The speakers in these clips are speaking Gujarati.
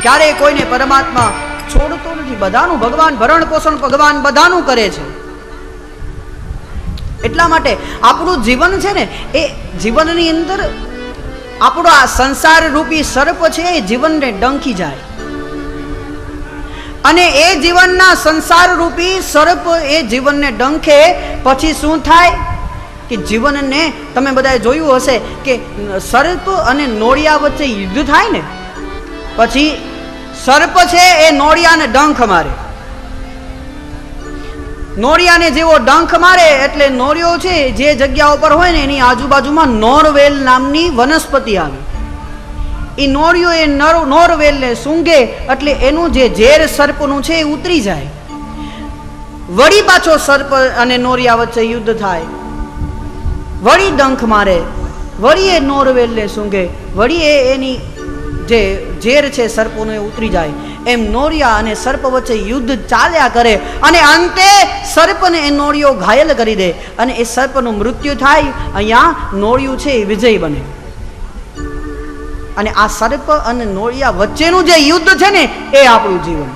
ક્યારેય કોઈને પરમાત્મા છોડતો નથી. બધાનું ભગવાન ભરણ પોષણ ભગવાન બધાનું કરે છે. એટલા માટે આપણું જીવન છે ને, એ જીવનની અંદર આપણો આ સંસાર રૂપી સર્પ છે એ જીવનને ડંખી જાય. અને એ જીવનના સંસાર રૂપી સર્પ એ જીવનને ડંખે પછી શું થાય કે જીવનને, તમે બધાએ જોયું હશે કે સર્પ અને નોળિયા વચ્ચે યુદ્ધ થાય ને, પછી સર્પ છે એ નોળિયાને ડંખ મારે. નોળિયાને જેવો ડંખ મારે એટલે નોળિયો છે જે જગ્યા ઉપર હોય ને એની આજુબાજુમાં નોરવેલ નામની વનસ્પતિ આવે. એ નોળિયો એ નોરવેલને સૂંઘે એટલે એનું જે ઝેર સર્પનું છે એ ઉતરી જાય. વળી પાછો સર્પ અને નોળિયા વચ્ચે યુદ્ધ થાય, વળી ડંખ મારે, વળી એ નોરવેલને સૂંઘે, વળી એની જે ઝેર છે સર્પોનું એ ઉતરી જાય. એમ નોળિયા અને સર્પ વચ્ચે યુદ્ધ ચાલ્યા કરે અને અંતે સર્પને એ નોળિયો ઘાયલ કરી દે અને એ સર્પનું મૃત્યુ થાય. અહીંયા નોળિયું છે એ વિજય બને. અને આ સર્પ અને નોળિયા વચ્ચેનું જે યુદ્ધ છે ને એ આપણું જીવન.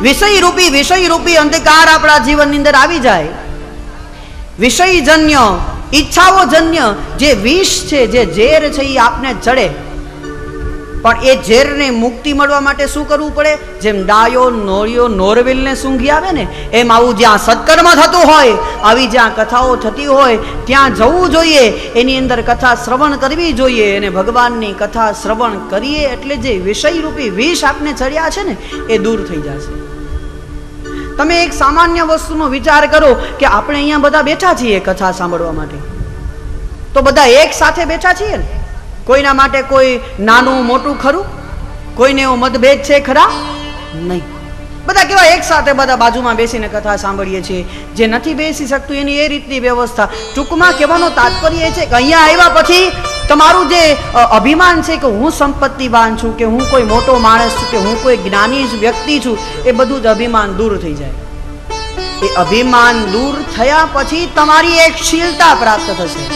વિષય રૂપી અંધકાર આપણા જીવનની અંદર આવી જાય. વિષયજન્ય, ઈચ્છાઓજન્ય જે વિષ છે, જે ઝેર છે એ આપને ચડે. પણ એ ઝેરને મુક્તિ મળવા માટે શું કરવું પડે? જેમ ડાયો નોળિયો નોરવેલને સૂંઘી આવે ને, એમ આવું જ્યાં સત્કર્મ થતું હોય, આવી જ્યાં કથાઓ થતી હોય ત્યાં જવું જોઈએ. એની અંદર કથા શ્રવણ કરવી જોઈએ. અને ભગવાનની કથા શ્રવણ કરીએ એટલે જે વિષયરૂપી વિષ આપને ચડ્યા છે ને એ દૂર થઈ જશે. તમે એક સામાન્ય વસ્તુનો વિચાર કરો કે આપણે અહીંયા બધા બેઠા છીએ કથા સાંભળવા માટે, તો બધા એક સાથે બેઠા છીએ ને. કોઈના માટે કોઈ નાનું મોટું ખરું? કોઈને એવો મતભેદ છે ખરા? નહીં. બધા કેવા એક સાથે બધા બાજુમાં બેસીને કથા સાંભળીએ છીએ. જે નથી બેસી શકતું એની એ રીતની વ્યવસ્થા. ટૂંકમાં કહેવાનો તાત્પર્ય એ છે કે અહીંયા આવ્યા પછી તમારું જે અભિમાન છે કે હું સંપત્તિવાન છું, કે હું કોઈ મોટો માણસ છું, કે હું કોઈ જ્ઞાની વ્યક્તિ છું, એ બધું જ અભિમાન દૂર થઈ જાય. એ અભિમાન દૂર થયા પછી તમારી એક શીલતા પ્રાપ્ત થશે,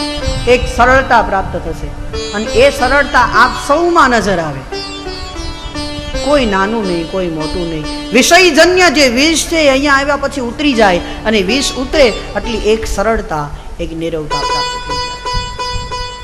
એક સરળતા પ્રાપ્ત થશે. અને એ સરળતા આપ સૌમાં નજર આવે. કોઈ નાનું નહીં, કોઈ મોટું નહીં. વિષયજન્ય જે વિષ છે અહીંયા આવ્યા પછી ઉતરી જાય અને વિષ ઉતરે એટલે એક સરળતા, એક નિરવતા.